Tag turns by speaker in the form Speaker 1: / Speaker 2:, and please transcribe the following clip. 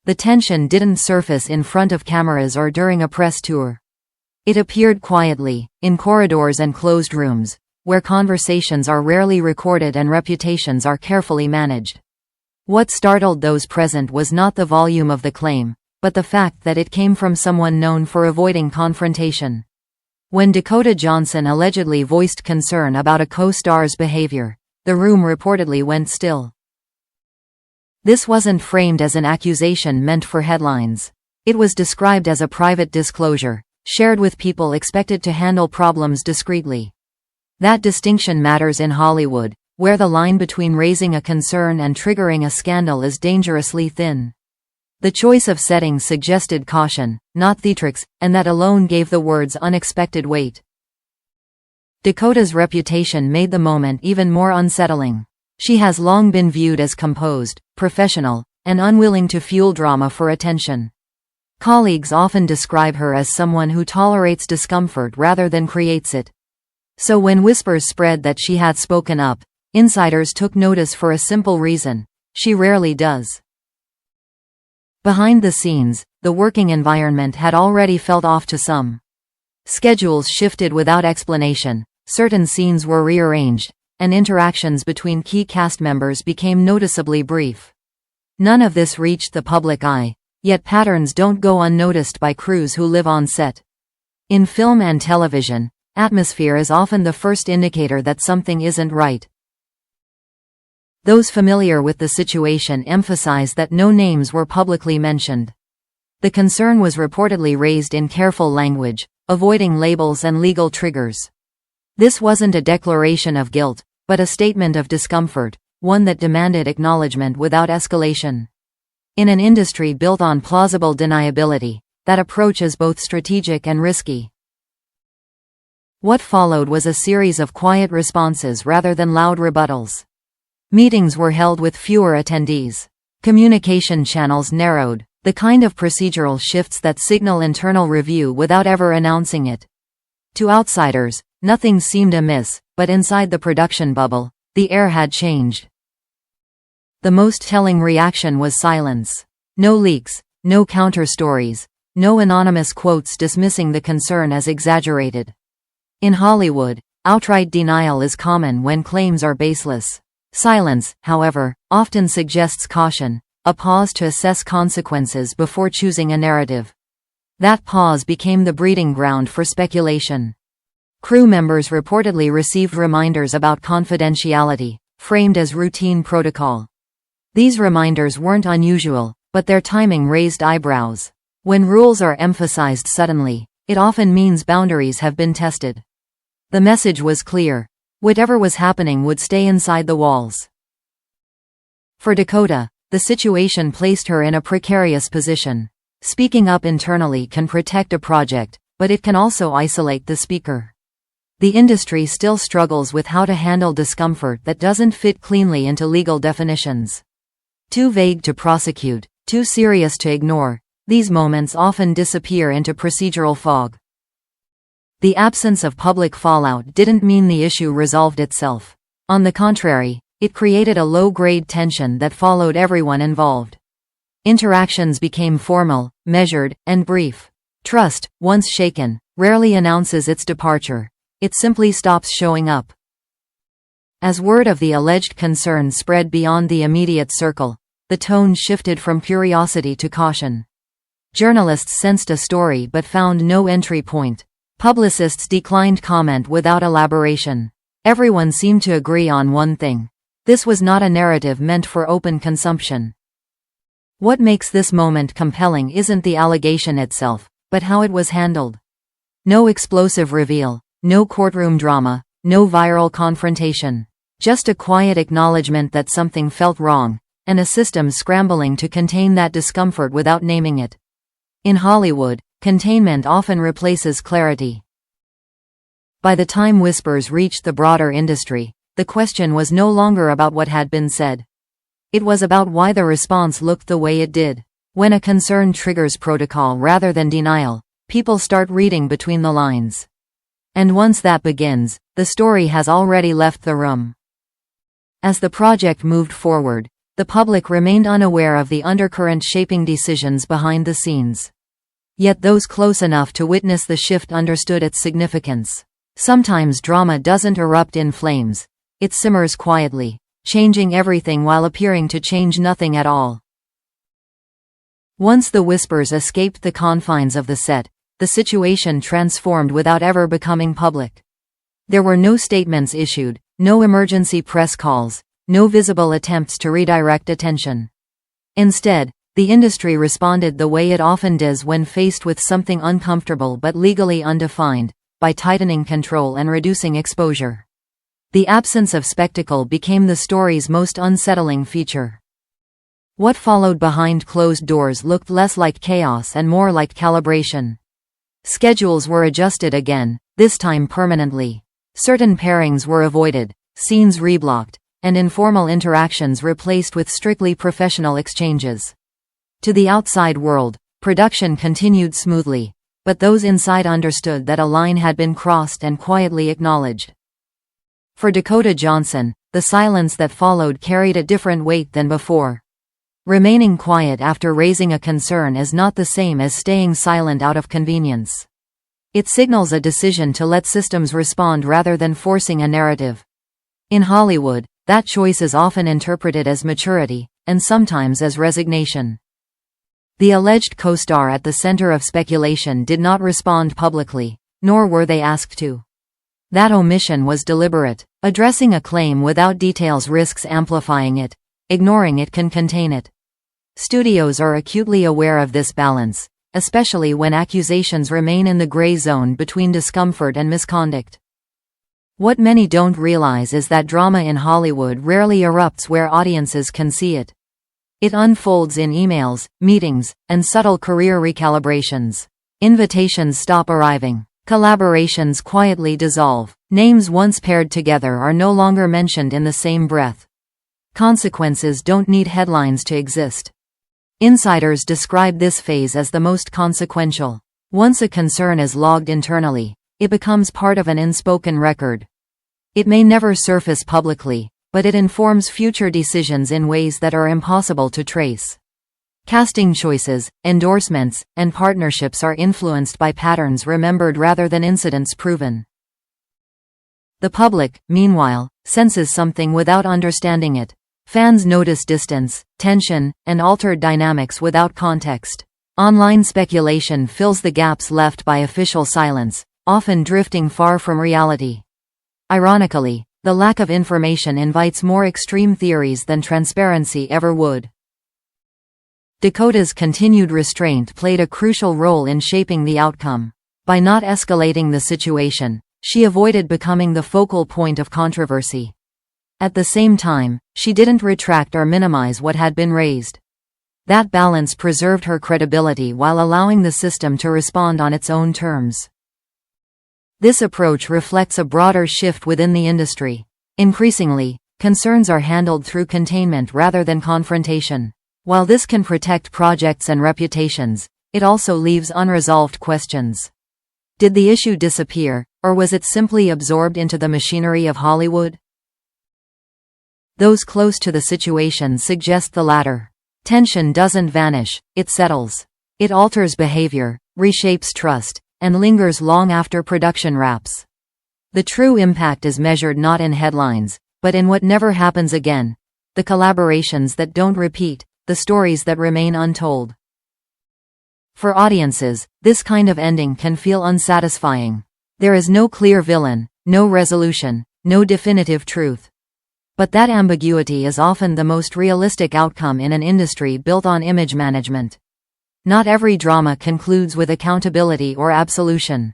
Speaker 1: The tension didn't surface in front of cameras or during a press tour. It appeared quietly, in corridors and closed rooms, where conversations are rarely recorded and reputations are carefully managed. What startled those present was not the volume of the claim, but the fact that it came from someone known for avoiding confrontation. When Dakota Johnson allegedly voiced concern about a co-star's behavior, the room reportedly went still. This wasn't framed as an accusation meant for headlines. It was described as a private disclosure, shared with people expected to handle problems discreetly. That distinction matters in Hollywood, where the line between raising a concern and triggering a scandal is dangerously thin. The choice of setting suggested caution, not theatrics, and that alone gave the words unexpected weight. Dakota's reputation made the moment even more unsettling. She has long been viewed as composed, professional, and unwilling to fuel drama for attention. Colleagues often describe her as someone who tolerates discomfort rather than creates it. So when whispers spread that she had spoken up, insiders took notice for a simple reason: she rarely does. Behind the scenes, the working environment had already felt off to some. Schedules shifted without explanation, certain scenes were rearranged, and interactions between key cast members became noticeably brief. None of this reached the public eye, yet patterns don't go unnoticed by crews who live on set. In film and television, atmosphere is often the first indicator that something isn't right. Those familiar with the situation emphasize that no names were publicly mentioned. The concern was reportedly raised in careful language, avoiding labels and legal triggers. This wasn't a declaration of guilt, but a statement of discomfort, one that demanded acknowledgement without escalation. In an industry built on plausible deniability, that approach is both strategic and risky. What followed was a series of quiet responses rather than loud rebuttals. Meetings were held with fewer attendees. Communication channels narrowed, the kind of procedural shifts that signal internal review without ever announcing it. To outsiders, nothing seemed amiss, but inside the production bubble, the air had changed. The most telling reaction was silence. No leaks, no counter-stories, no anonymous quotes dismissing the concern as exaggerated. In Hollywood, outright denial is common when claims are baseless. Silence, however, often suggests caution, a pause to assess consequences before choosing a narrative. That pause became the breeding ground for speculation. Crew members reportedly received reminders about confidentiality, framed as routine protocol. These reminders weren't unusual, but their timing raised eyebrows. When rules are emphasized suddenly, it often means boundaries have been tested. The message was clear: whatever was happening would stay inside the walls. For Dakota, the situation placed her in a precarious position. Speaking up internally can protect a project, but it can also isolate the speaker. The industry still struggles with how to handle discomfort that doesn't fit cleanly into legal definitions. Too vague to prosecute, too serious to ignore, these moments often disappear into procedural fog. The absence of public fallout didn't mean the issue resolved itself. On the contrary, it created a low-grade tension that followed everyone involved. Interactions became formal, measured, and brief. Trust, once shaken, rarely announces its departure. It simply stops showing up. As word of the alleged concern spread beyond the immediate circle, the tone shifted from curiosity to caution. Journalists sensed a story but found no entry point. Publicists declined comment without elaboration. Everyone seemed to agree on one thing: this was not a narrative meant for open consumption. What makes this moment compelling isn't the allegation itself, but how it was handled. No explosive reveal, no courtroom drama, no viral confrontation. Just a quiet acknowledgement that something felt wrong, and a system scrambling to contain that discomfort without naming it. In Hollywood, containment often replaces clarity. By the time whispers reached the broader industry, the question was no longer about what had been said. It was about why the response looked the way it did. When a concern triggers protocol rather than denial, people start reading between the lines. And once that begins, the story has already left the room. As the project moved forward, The public remained unaware of the undercurrent shaping decisions behind the scenes. Yet those close enough to witness the shift understood its significance. Sometimes drama doesn't erupt in flames. It simmers quietly, changing everything while appearing to change nothing at all. Once the whispers escaped the confines of the set, the situation transformed without ever becoming public. There were no statements issued, no emergency press calls, no visible attempts to redirect attention. Instead, the industry responded the way it often does when faced with something uncomfortable but legally undefined, by tightening control and reducing exposure. The absence of spectacle became the story's most unsettling feature. What followed behind closed doors looked less like chaos and more like calibration. Schedules were adjusted again, this time permanently. Certain pairings were avoided, scenes reblocked, and informal interactions replaced with strictly professional exchanges. To the outside world, production continued smoothly, but those inside understood that a line had been crossed and quietly acknowledged. For Dakota Johnson, the silence that followed carried a different weight than before. Remaining quiet after raising a concern is not the same as staying silent out of convenience. It signals a decision to let systems respond rather than forcing a narrative. In Hollywood, that choice is often interpreted as maturity, and sometimes as resignation. The alleged co-star at the center of speculation did not respond publicly, nor were they asked to. That omission was deliberate. Addressing a claim without details risks amplifying it. Ignoring it can contain it. Studios are acutely aware of this balance, especially when accusations remain in the gray zone between discomfort and misconduct. What many don't realize is that drama in Hollywood rarely erupts where audiences can see it. It unfolds in emails, meetings, and subtle career recalibrations. Invitations stop arriving. Collaborations quietly dissolve. Names once paired together are no longer mentioned in the same breath. Consequences don't need headlines to exist. Insiders describe this phase as the most consequential. Once a concern is logged internally, it becomes part of an unspoken record. It may never surface publicly, but it informs future decisions in ways that are impossible to trace. Casting choices, endorsements, and partnerships are influenced by patterns remembered rather than incidents proven. The public, meanwhile, senses something without understanding it. Fans notice distance, tension, and altered dynamics without context. Online speculation fills the gaps left by official silence, often drifting far from reality. Ironically, the lack of information invites more extreme theories than transparency ever would. Dakota's continued restraint played a crucial role in shaping the outcome. By not escalating the situation, she avoided becoming the focal point of controversy. At the same time, she didn't retract or minimize what had been raised. That balance preserved her credibility while allowing the system to respond on its own terms. This approach reflects a broader shift within the industry. Increasingly, concerns are handled through containment rather than confrontation. While this can protect projects and reputations, it also leaves unresolved questions. Did the issue disappear, or was it simply absorbed into the machinery of Hollywood? Those close to the situation suggest the latter. Tension doesn't vanish, it settles. It alters behavior, reshapes trust, and lingers long after production wraps. The true impact is measured not in headlines, but in what never happens again. The collaborations that don't repeat, the stories that remain untold. For audiences, this kind of ending can feel unsatisfying. There is no clear villain, no resolution, no definitive truth. But that ambiguity is often the most realistic outcome in an industry built on image management. Not every drama concludes with accountability or absolution.